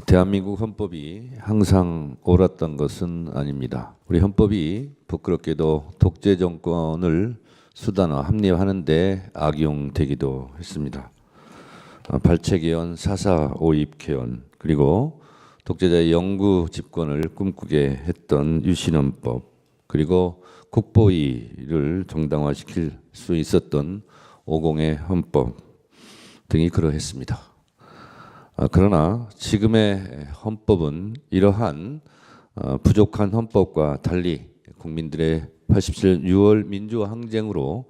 대한민국 헌법이 항상 옳았던 것은 아닙니다. 우리 헌법이 부끄럽게도 독재 정권을 수단화 합리화하는 데 악용되기도 했습니다. 발췌개헌, 사사 오입 개헌, 그리고 독재자의 영구 집권을 꿈꾸게 했던 유신헌법, 그리고 국보위를 정당화시킬 수 있었던 오공의 헌법 등이 그러했습니다. 그러나 지금의 헌법은 이러한 부족한 헌법과 달리 국민들의 87년 6월 민주화 항쟁으로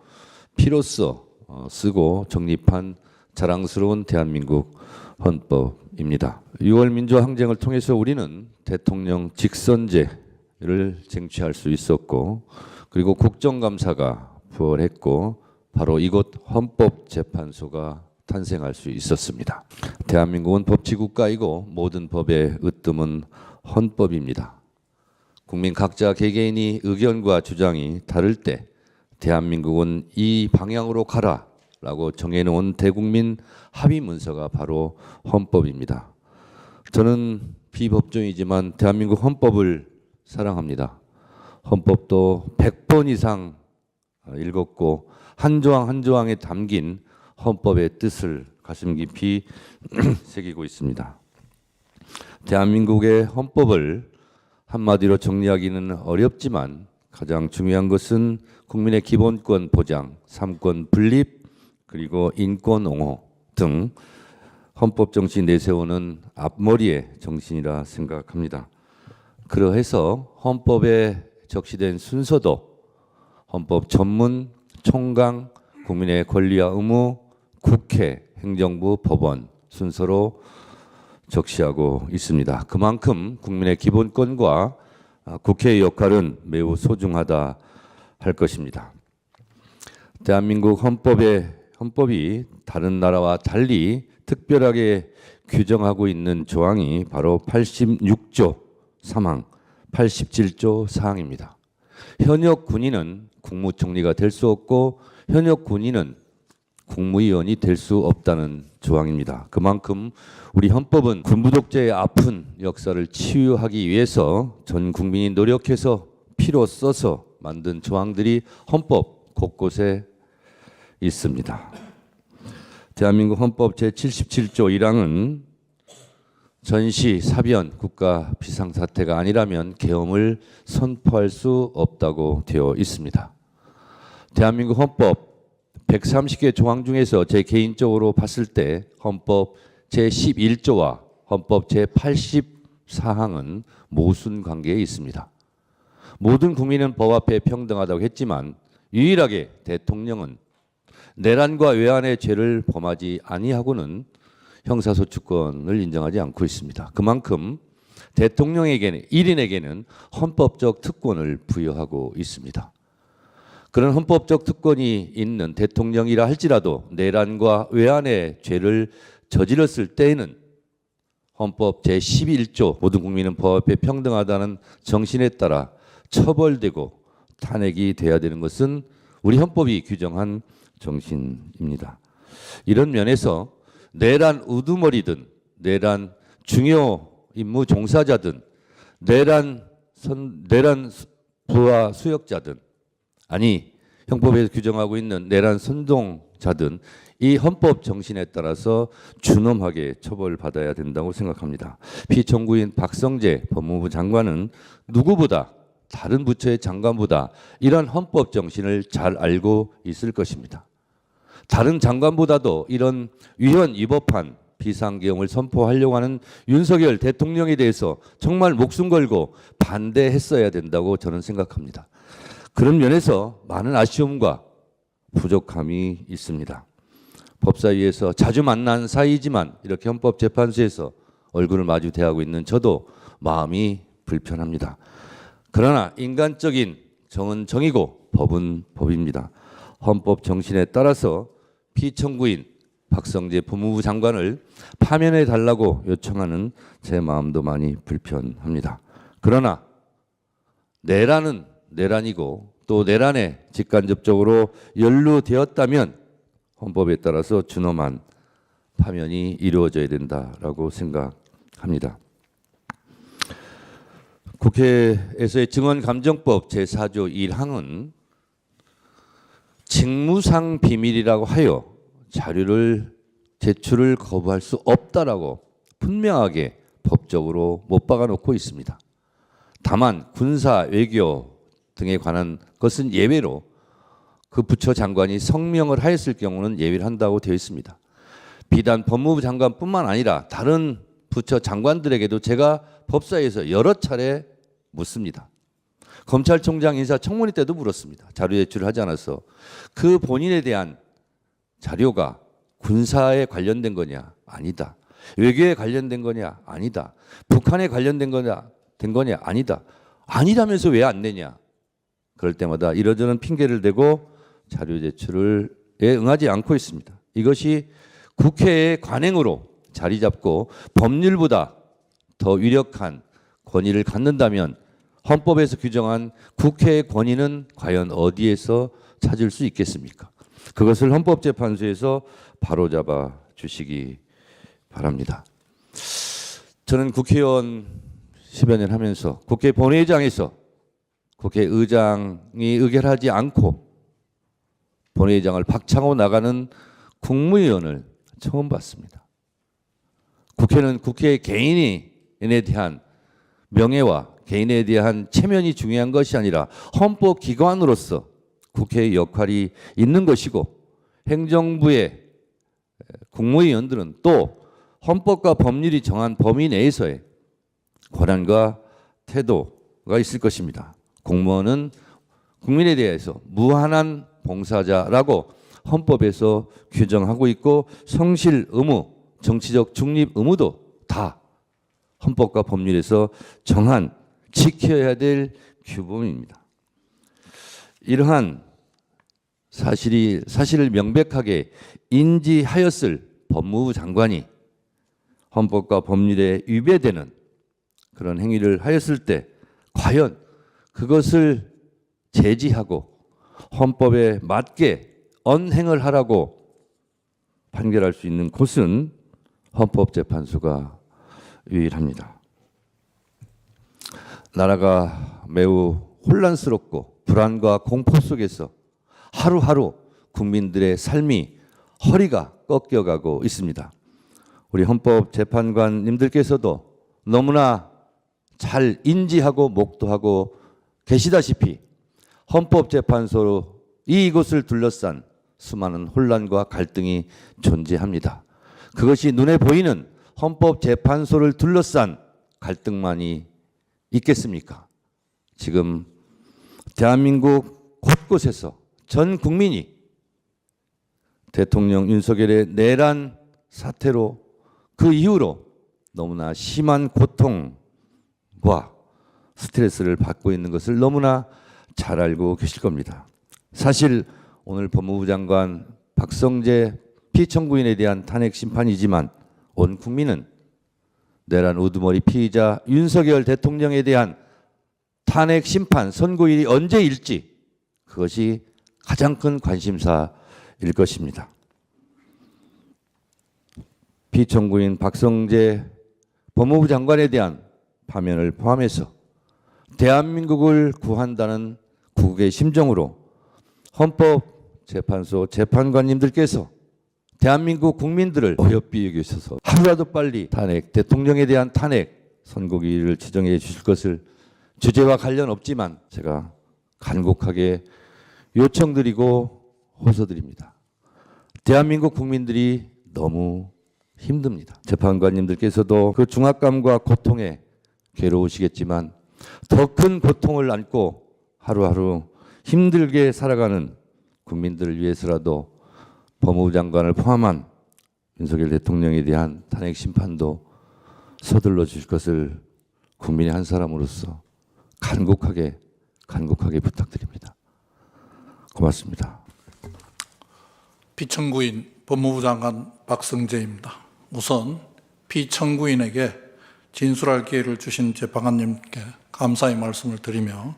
피로써 쓰고 정립한 자랑스러운 대한민국 헌법입니다. 6월 민주화 항쟁을 통해서 우리는 대통령 직선제를 쟁취할 수 있었고, 그리고 국정감사가 부활했고, 바로 이곳 헌법재판소가 탄생할 수 있었습니다. 대한민국은 법치국가이고 모든 법의 으뜸은 헌법입니다. 국민 각자 개개인이 의견과 주장이 다를 때 대한민국은 이 방향으로 가라라고 정해놓은 대국민 합의 문서가 바로 헌법입니다. 저는 비법조인이지만 대한민국 헌법을 사랑합니다. 헌법도 100번 이상 읽었고 한 조항 한 조항에 담긴 헌법의 뜻을 가슴 깊이 새기고 있습니다. 대한민국의 헌법을 한마디로 정리하기는 어렵지만 가장 중요한 것은 국민의 기본권 보장, 삼권 분립, 그리고 인권 옹호 등 헌법 정신 내세우는 앞머리의 정신이라 생각합니다. 그러해서 헌법에 적시된 순서도 헌법 전문, 총강, 국민의 권리와 의무, 국회, 행정부, 법원 순서로 적시하고 있습니다. 그만큼 국민의 기본권과 국회의 역할은 매우 소중하다 할 것입니다. 대한민국 헌법이 다른 나라와 달리 특별하게 규정하고 있는 조항이 바로 86조 3항, 87조 4항입니다. 현역 군인은 국무총리가 될 수 없고 현역 군인은 국무위원이 될 수 없다는 조항입니다. 그만큼 우리 헌법은 군부 독재의 아픈 역사를 치유하기 위해서 전 국민이 노력해서 피로 써서 만든 조항들이 헌법 곳곳에 있습니다. 대한민국 헌법 제77조 1항은 전시, 사변, 국가 비상사태가 아니라면 계엄을 선포할 수 없다고 되어 있습니다. 대한민국 헌법 130개 조항 중에서 제 개인적으로 봤을 때 헌법 제11조와 헌법 제84항은 모순 관계에 있습니다. 모든 국민은 법 앞에 평등하다고 했지만 유일하게 대통령은 내란과 외환의 죄를 범하지 아니하고는 형사소추권을 인정하지 않고 있습니다. 그만큼 대통령에게는, 1인에게는 헌법적 특권을 부여하고 있습니다. 그런 헌법적 특권이 있는 대통령이라 할지라도 내란과 외환의 죄를 저질렀을 때에는 헌법 제11조 모든 국민은 법 앞에 평등하다는 정신에 따라 처벌되고 탄핵이 돼야 되는 것은 우리 헌법이 규정한 정신입니다. 이런 면에서 내란 우두머리든 내란 중요 임무 종사자든 내란 부하 수역자든 아니 형법에서 규정하고 있는 내란 선동자든 이 헌법 정신에 따라서 준엄하게 처벌받아야 된다고 생각합니다. 피청구인 박성재 법무부 장관은 누구보다 다른 부처의 장관보다 이런 헌법 정신을 잘 알고 있을 것입니다. 다른 장관보다도 이런 위헌 위법한 비상계엄을 선포하려고 하는 윤석열 대통령에 대해서 정말 목숨 걸고 반대했어야 된다고 저는 생각합니다. 그런 면에서 많은 아쉬움과 부족함이 있습니다. 법사위에서 자주 만난 사이지만 이렇게 헌법재판소에서 얼굴을 마주 대하고 있는 저도 마음이 불편합니다. 그러나 인간적인 정은 정이고 법은 법입니다. 헌법 정신에 따라서 피청구인 박성재 법무부 장관을 파면해 달라고 요청하는 제 마음도 많이 불편합니다. 그러나 내란은 내란이고 또 내란에 직간접적으로 연루되었다면 헌법에 따라서 준엄한 파면이 이루어져야 된다라고 생각합니다. 국회에서의 증언감정법 제4조 1항은 직무상 비밀이라고 하여 자료를 제출을 거부할 수 없다라고 분명하게 법적으로 못 박아놓고 있습니다. 다만 군사, 외교 등에 관한 것은 예외로 그 부처 장관이 성명을 하였을 경우는 예외를 한다고 되어 있습니다. 비단 법무부 장관뿐만 아니라 다른 부처 장관들에게도 제가 법사위에서 여러 차례 묻습니다. 검찰총장 인사청문회 때도 물었습니다. 자료 제출을 하지 않아서 그 본인에 대한 자료가 군사에 관련된 거냐? 아니다. 외교에 관련된 거냐? 아니다. 북한에 관련된 거냐? 된 거냐? 아니다. 아니라면서 왜 안 내냐? 그럴 때마다 이러저런 핑계를 대고 자료 제출에 응하지 않고 있습니다. 이것이 국회의 관행으로 자리 잡고 법률보다 더 위력한 권위를 갖는다면 헌법에서 규정한 국회의 권위는 과연 어디에서 찾을 수 있겠습니까? 그것을 헌법재판소에서 바로잡아 주시기 바랍니다. 저는 국회의원 10여 년 하면서 국회 본회의장에서 국회의장이 의결하지 않고 본회의장을 박차고 나가는 국무위원을 처음 봤습니다. 국회는 국회의 개인에 대한 명예와 개인에 대한 체면이 중요한 것이 아니라 헌법기관으로서 국회의 역할이 있는 것이고 행정부의 국무위원들은 또 헌법과 법률이 정한 범위 내에서의 권한과 태도가 있을 것입니다. 공무원은 국민에 대해서 무한한 봉사자라고 헌법에서 규정하고 있고 성실 의무, 정치적 중립 의무도 다 헌법과 법률에서 정한 지켜야 될 규범입니다. 이러한 사실을 명백하게 인지하였을 법무부 장관이 헌법과 법률에 위배되는 그런 행위를 하였을 때 과연 그것을 제지하고 헌법에 맞게 언행을 하라고 판결할 수 있는 곳은 헌법재판소가 유일합니다. 나라가 매우 혼란스럽고 불안과 공포 속에서 하루하루 국민들의 삶이 허리가 꺾여가고 있습니다. 우리 헌법재판관님들께서도 너무나 잘 인지하고 목도하고 계시다시피 헌법재판소로 이곳을 둘러싼 수많은 혼란과 갈등이 존재합니다. 그것이 눈에 보이는 헌법재판소를 둘러싼 갈등만이 있겠습니까? 지금 대한민국 곳곳에서 전 국민이 대통령 윤석열의 내란 사태로 그 이후로 너무나 심한 고통과 스트레스를 받고 있는 것을 너무나 잘 알고 계실 겁니다. 사실 오늘 법무부 장관 박성재 피청구인에 대한 탄핵 심판이지만 온 국민은 내란 우두머리 피의자 윤석열 대통령에 대한 탄핵 심판 선고일이 언제일지 그것이 가장 큰 관심사일 것입니다. 피청구인 박성재 법무부 장관에 대한 파면을 포함해서 대한민국을 구한다는 국국의 심정으로 헌법재판소 재판관님들께서 대한민국 국민들을 어여삐 여기셔서 하루라도 빨리 탄핵, 대통령에 대한 탄핵 선고기일을 지정해 주실 것을 주제와 관련 없지만 제가 간곡하게 요청드리고 호소드립니다. 대한민국 국민들이 너무 힘듭니다. 재판관님들께서도 그 중압감과 고통에 괴로우시겠지만 더 큰 고통을 안고 하루하루 힘들게 살아가는 국민들을 위해서라도 법무부 장관을 포함한 윤석열 대통령에 대한 탄핵 심판도 서둘러 주실 것을 국민의 한 사람으로서 간곡하게 부탁드립니다. 고맙습니다. 피청구인 법무부 장관 박성재입니다. 우선 피청구인에게 진술할 기회를 주신 재판관님께 감사의 말씀을 드리며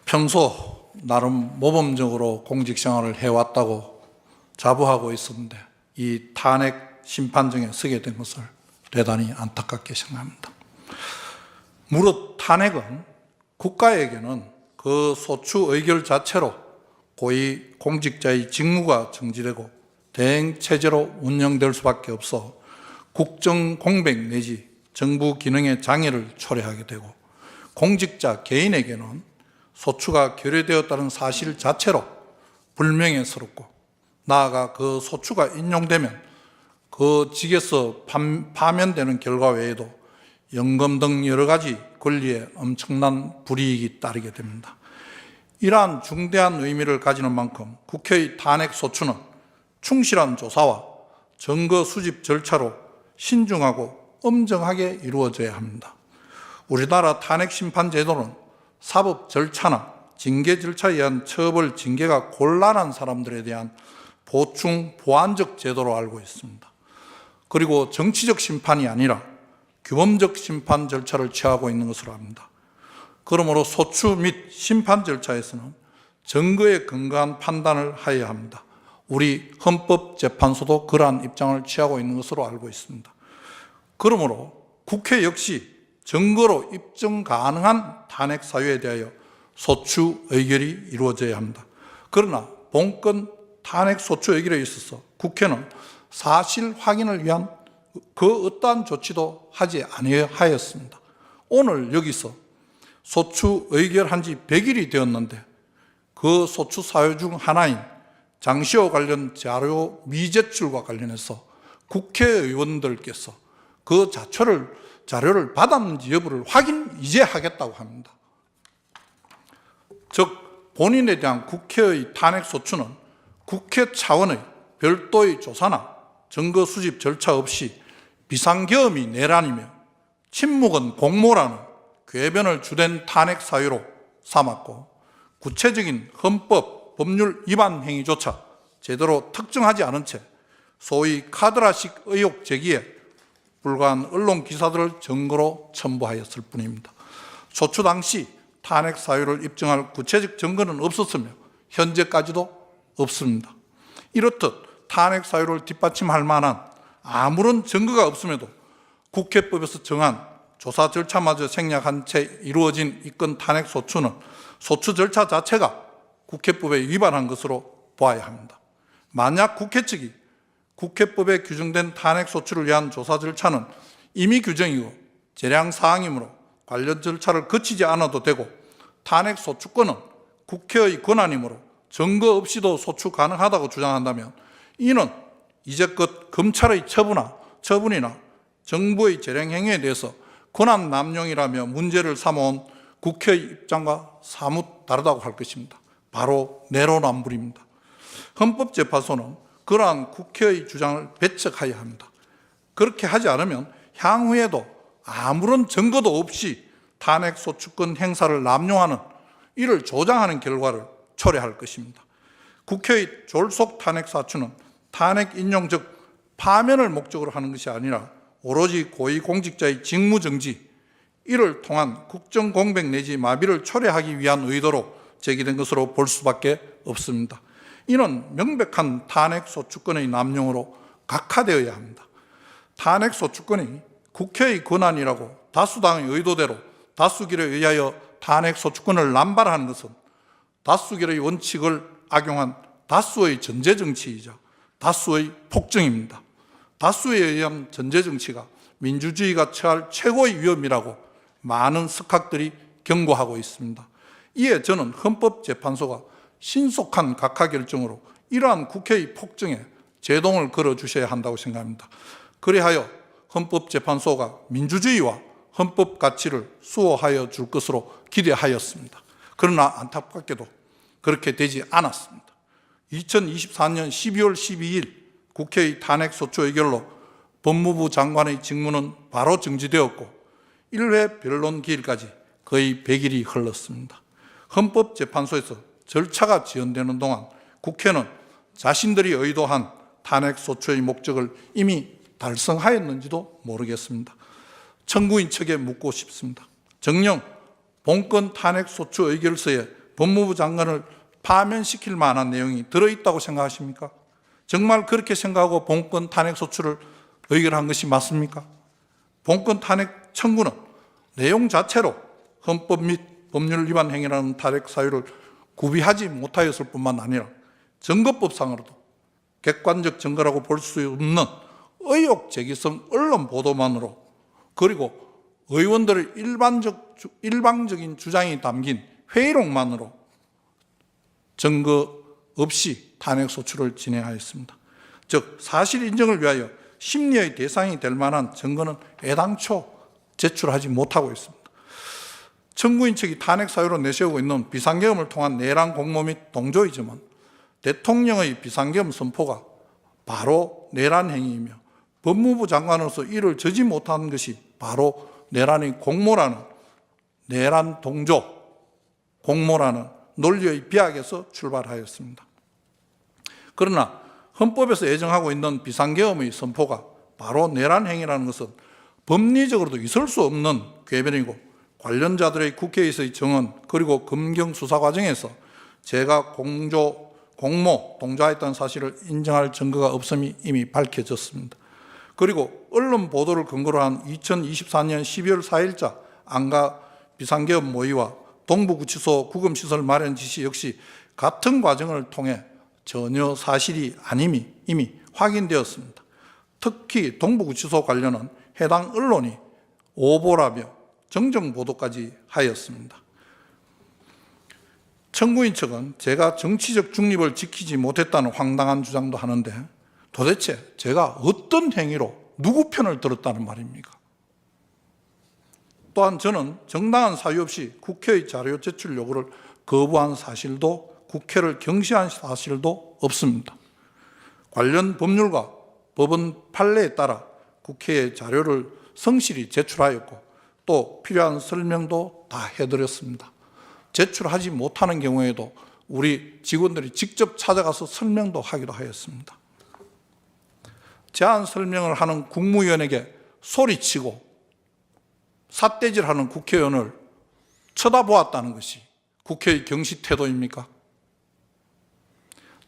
평소 나름 모범적으로 공직생활을 해왔다고 자부하고 있었는데 이 탄핵 심판정에 서게 된 것을 대단히 안타깝게 생각합니다. 무릇 탄핵은 국가에게는 그 소추 의결 자체로 고위 공직자의 직무가 정지되고 대행체제로 운영될 수밖에 없어 국정 공백 내지 정부 기능의 장애를 초래하게 되고, 공직자 개인에게는 소추가 결의되었다는 사실 자체로 불명예스럽고, 나아가 그 소추가 인용되면 그 직에서 파면되는 결과 외에도 연금 등 여러 가지 권리에 엄청난 불이익이 따르게 됩니다. 이러한 중대한 의미를 가지는 만큼 국회의 탄핵 소추는 충실한 조사와 증거 수집 절차로 신중하고 엄정하게 이루어져야 합니다. 우리나라 탄핵 심판 제도는 사법 절차나 징계 절차에 의한 처벌, 징계가 곤란한 사람들에 대한 보충 보완적 제도로 알고 있습니다. 그리고 정치적 심판이 아니라 규범적 심판 절차를 취하고 있는 것으로 압니다. 그러므로 소추 및 심판 절차에서는 증거에 근거한 판단을 하여야 합니다. 우리 헌법재판소도 그러한 입장을 취하고 있는 것으로 알고 있습니다. 그러므로 국회 역시 증거로 입증 가능한 탄핵 사유에 대하여 소추 의결이 이루어져야 합니다. 그러나 본건 탄핵 소추 의결에 있어서 국회는 사실 확인을 위한 그 어떠한 조치도 하지 아니하였습니다. 오늘 여기서 소추 의결한 지 100일이 되었는데 그 소추 사유 중 하나인 장시호 관련 자료 미제출과 관련해서 국회의원들께서 그 자료를 받았는지 여부를 확인 이제 하겠다고 합니다. 즉 본인에 대한 국회의 탄핵 소추는 국회 차원의 별도의 조사나 증거 수집 절차 없이 비상계엄이 내란이며 침묵은 공모라는 궤변을 주된 탄핵 사유로 삼았고, 구체적인 헌법, 법률 위반 행위조차 제대로 특정하지 않은 채 소위 카드라식 의혹 제기에 불과한 언론 기사들을 증거로 첨부하였을 뿐입니다. 소추 당시 탄핵 사유를 입증할 구체적 증거는 없었으며 현재까지도 없습니다. 이렇듯 탄핵 사유를 뒷받침할 만한 아무런 증거가 없음에도 국회법에서 정한 조사 절차마저 생략한 채 이루어진 이 건 탄핵 소추는 소추 절차 자체가 국회법에 위반한 것으로 보아야 합니다. 만약 국회 측이 국회법에 규정된 탄핵 소추를 위한 조사 절차는 임의 규정이고 재량 사항이므로 관련 절차를 거치지 않아도 되고, 탄핵 소추권은 국회의 권한이므로 증거 없이도 소추 가능하다고 주장한다면 이는 이제껏 검찰의 처분이나 정부의 재량 행위에 대해서 권한 남용이라며 문제를 삼아온 국회의 입장과 사뭇 다르다고 할 것입니다. 바로 내로남불입니다. 헌법재판소는 그러한 국회의 주장을 배척해야 합니다. 그렇게 하지 않으면 향후에도 아무런 증거도 없이 탄핵 소추권 행사를 남용하는, 이를 조장하는 결과를 초래할 것입니다. 국회의 졸속 탄핵 사추는 탄핵 인용, 즉 파면을 목적으로 하는 것이 아니라 오로지 고위공직자의 직무정지, 이를 통한 국정공백 내지 마비를 초래하기 위한 의도로 제기된 것으로 볼 수밖에 없습니다. 이는 명백한 탄핵 소추권의 남용으로 각하되어야 합니다. 탄핵 소추권이 국회의 권한이라고 다수당의 의도대로 다수결에 의하여 탄핵 소추권을 남발하는 것은 다수결의 원칙을 악용한 다수의 전제정치이자 다수의 폭정입니다. 다수에 의한 전제정치가 민주주의가 처할 최고의 위험이라고 많은 석학들이 경고하고 있습니다. 이에 저는 헌법재판소가 신속한 각하 결정으로 이러한 국회의 폭정에 제동을 걸어주셔야 한다고 생각합니다. 그리하여 헌법재판소가 민주주의와 헌법 가치를 수호하여 줄 것으로 기대하였습니다. 그러나 안타깝게도 그렇게 되지 않았습니다. 2024년 12월 12일 국회의 탄핵 소추 의결로 법무부 장관의 직무는 바로 정지되었고 1회 변론 기일까지 거의 100일이 흘렀습니다. 헌법재판소에서 절차가 지연되는 동안 국회는 자신들이 의도한 탄핵 소추의 목적을 이미 달성하였는지도 모르겠습니다. 청구인 측에 묻고 싶습니다. 정녕 본건 탄핵 소추 의결서에 법무부 장관을 파면시킬 만한 내용이 들어있다고 생각하십니까? 정말 그렇게 생각하고 본건 탄핵 소추를 의결한 것이 맞습니까? 본건 탄핵 청구는 내용 자체로 헌법 및 법률 위반 행위라는 탄핵 사유를 구비하지 못하였을 뿐만 아니라 증거법상으로도 객관적 증거라고 볼 수 없는 의혹 제기성 언론 보도만으로, 그리고 의원들의 일방적인 주장이 담긴 회의록만으로 증거 없이 탄핵 소추를 진행하였습니다. 즉 사실 인정을 위하여 심리의 대상이 될 만한 증거는 애당초 제출하지 못하고 있습니다. 청구인 측이 탄핵 사유로 내세우고 있는 비상계엄을 통한 내란 공모 및 동조이즘은 대통령의 비상계엄 선포가 바로 내란 행위이며 법무부 장관으로서 이를 저지 못한 것이 바로 내란의 공모라는, 내란 동조 공모라는 논리의 비약에서 출발하였습니다. 그러나 헌법에서 예정하고 있는 비상계엄의 선포가 바로 내란 행위라는 것은 법리적으로도 있을 수 없는 궤변이고, 관련자들의 국회에서의 정언 그리고 검경 수사 과정에서 제가 공모, 동조했다는 사실을 인정할 증거가 없음이 이미 밝혀졌습니다. 그리고 언론 보도를 근거로 한 2024년 12월 4일자 안가 비상계엄 모의와 동부구치소 구금시설 마련 지시 역시 같은 과정을 통해 전혀 사실이 아님이 이미 확인되었습니다. 특히 동부구치소 관련은 해당 언론이 오보라며 정정 보도까지 하였습니다. 청구인 측은 제가 정치적 중립을 지키지 못했다는 황당한 주장도 하는데, 도대체 제가 어떤 행위로 누구 편을 들었다는 말입니까? 또한 저는 정당한 사유 없이 국회의 자료 제출 요구를 거부한 사실도, 국회를 경시한 사실도 없습니다. 관련 법률과 법원 판례에 따라 국회에 자료를 성실히 제출하였고 또 필요한 설명도 다 해드렸습니다. 제출하지 못하는 경우에도 우리 직원들이 직접 찾아가서 설명도 하기도 하였습니다. 제안 설명을 하는 국무위원에게 소리치고 삿대질하는 국회의원을 쳐다보았다는 것이 국회의 경시 태도입니까?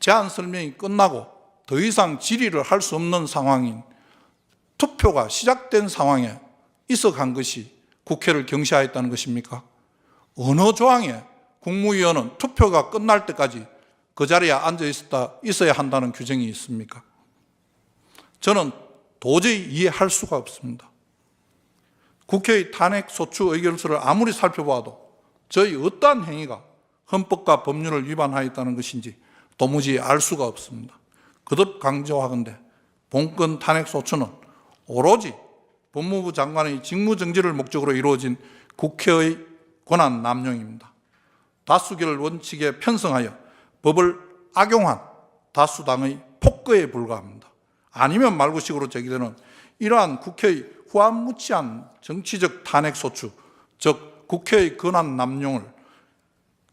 제안 설명이 끝나고 더 이상 질의를 할 수 없는 상황인, 투표가 시작된 상황에 있어간 것이 국회를 경시하였다는 것입니까? 어느 조항에 국무위원은 투표가 끝날 때까지 그 자리에 앉아 있어야 한다는 규정이 있습니까? 저는 도저히 이해할 수가 없습니다. 국회의 탄핵 소추 의결서를 아무리 살펴봐도 저희 어떠한 행위가 헌법과 법률을 위반하였다는 것인지 도무지 알 수가 없습니다. 거듭 강조하건대 본건 탄핵 소추는 오로지 법무부 장관의 직무정지를 목적으로 이루어진 국회의 권한 남용입니다. 다수결 원칙에 편성하여 법을 악용한 다수당의 폭거에 불과합니다. 아니면 말고식으로 제기되는 이러한 국회의 후안무치한 정치적 탄핵 소추, 즉 국회의 권한 남용을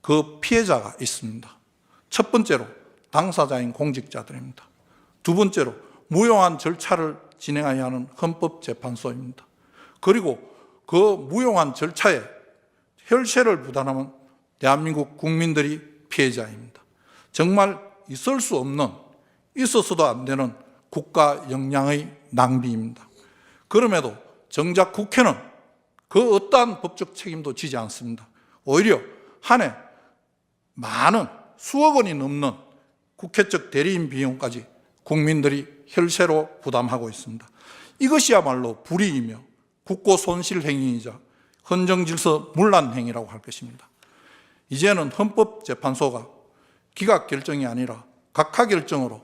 그 피해자가 있습니다. 첫 번째로 당사자인 공직자들입니다. 두 번째로 무용한 절차를 진행해야 하는 헌법재판소입니다. 그리고 그 무용한 절차에 혈세를 부담하는 대한민국 국민들이 피해자입니다. 정말 있을 수 없는, 있어서도 안 되는 국가 역량의 낭비입니다. 그럼에도 정작 국회는 그 어떠한 법적 책임도 지지 않습니다. 오히려 한 해 많은 수억 원이 넘는 국회적 대리인 비용까지 국민들이 혈세로 부담하고 있습니다. 이것이야말로 불이이며 국고 손실 행위이자 헌정질서 문란 행위라고 할 것입니다. 이제는 헌법재판소가 기각 결정이 아니라 각하 결정으로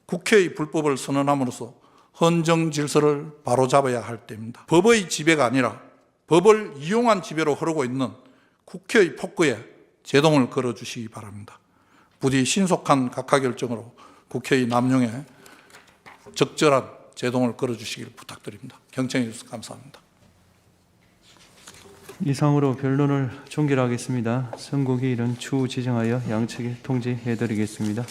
국회의 불법을 선언함으로써 헌정질서를 바로잡아야 할 때입니다. 법의 지배가 아니라 법을 이용한 지배로 흐르고 있는 국회의 폭거에 제동을 걸어주시기 바랍니다. 부디 신속한 각하 결정으로 국회의 남용에 적절한 제동을 걸어주시길 부탁드립니다. 경청해 주셔서 감사합니다. 이상으로 변론을 종결하겠습니다. 선국이 이른 추후 지정하여 양측에 통지해 드리겠습니다.